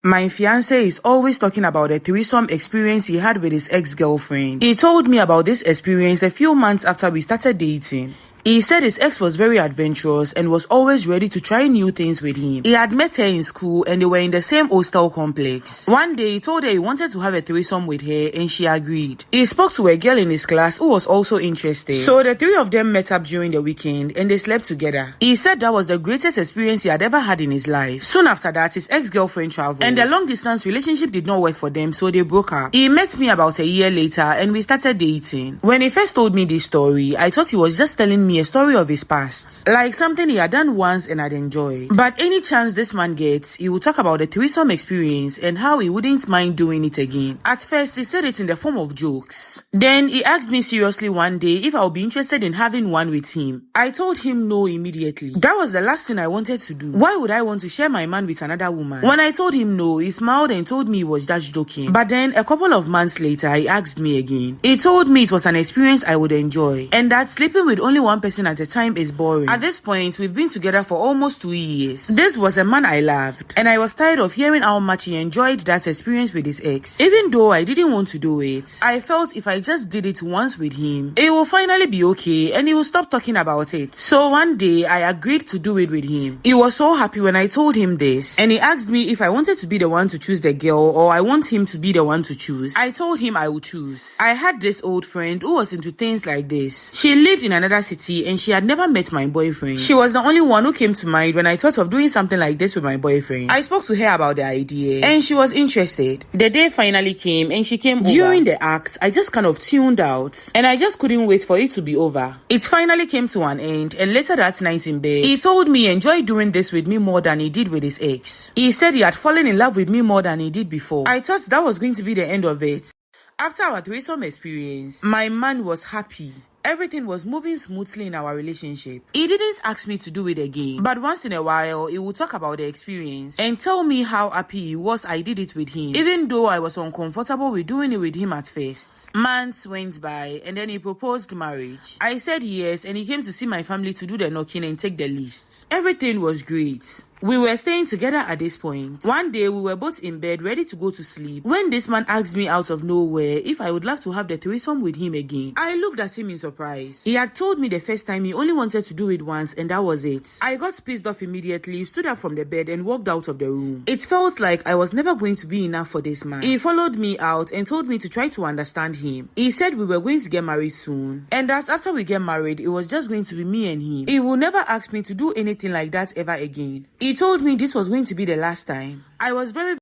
My fiancé is always talking about a threesome experience he had with his ex-girlfriend. He told me about this experience a few months after we started dating. He said his ex was very adventurous and was always ready to try new things with him. He had met her in school and they were in the same hostel complex. One day he told her he wanted to have a threesome with her and she agreed. He spoke to a girl in his class who was also interested. So the three of them met up during the weekend and they slept together. He said that was the greatest experience he had ever had in his life. Soon after that, his ex-girlfriend traveled and the long-distance relationship did not work for them, so they broke up. He met me about a year later and we started dating. When he first told me this story, I thought he was just telling me a story of his past, like something he had done once and had enjoyed. But any chance this man gets, he would talk about the threesome experience and how he wouldn't mind doing it again. At first, he said it in the form of jokes. Then he asked me seriously one day if I would be interested in having one with him. I told him no immediately. That was the last thing I wanted to do. Why would I want to share my man with another woman? When I told him no, he smiled and told me he was just joking. But then a couple of months later, he asked me again. He told me it was an experience I would enjoy and that sleeping with only one person at a time is boring. At this point, we've been together for almost 2 years. This was a man I loved and I was tired of hearing how much he enjoyed that experience with his ex. Even though I didn't want to do it, I felt if I just did it once with him, it will finally be okay and he will stop talking about it. So one day, I agreed to do it with him. He was so happy when I told him this and he asked me if I wanted to be the one to choose the girl or I want him to be the one to choose. I told him I would choose. I had this old friend who was into things like this. She lived in another city and she had never met my boyfriend. She was the only one who came to mind when I thought of doing something like this with my boyfriend. I spoke to her about the idea and she was interested. The day finally came and she came over. During the act, I just kind of tuned out and I just couldn't wait for it to be over. It finally came to an end and later that night in bed, he told me he enjoyed doing this with me more than he did with his ex. He said he had fallen in love with me more than he did before. I thought that was going to be the end of it. After our threesome experience, my man was happy. Everything was moving smoothly in our relationship. He didn't ask me to do it again, but once in a while, he would talk about the experience and tell me how happy he was I did it with him, even though I was uncomfortable with doing it with him at first. Months went by and then he proposed marriage. I said yes and he came to see my family to do the knocking and take the list. Everything was great. We were staying together at this point. One day, we were both in bed, ready to go to sleep, when this man asked me out of nowhere if I would love to have the threesome with him again. I looked at him in surprise. He had told me the first time he only wanted to do it once and that was it. I got pissed off immediately, stood up from the bed and walked out of the room. It felt like I was never going to be enough for this man. He followed me out and told me to try to understand him. He said we were going to get married soon and that after we get married, it was just going to be me and him. He will never ask me to do anything like that ever again. He told me this was going to be the last time. I was very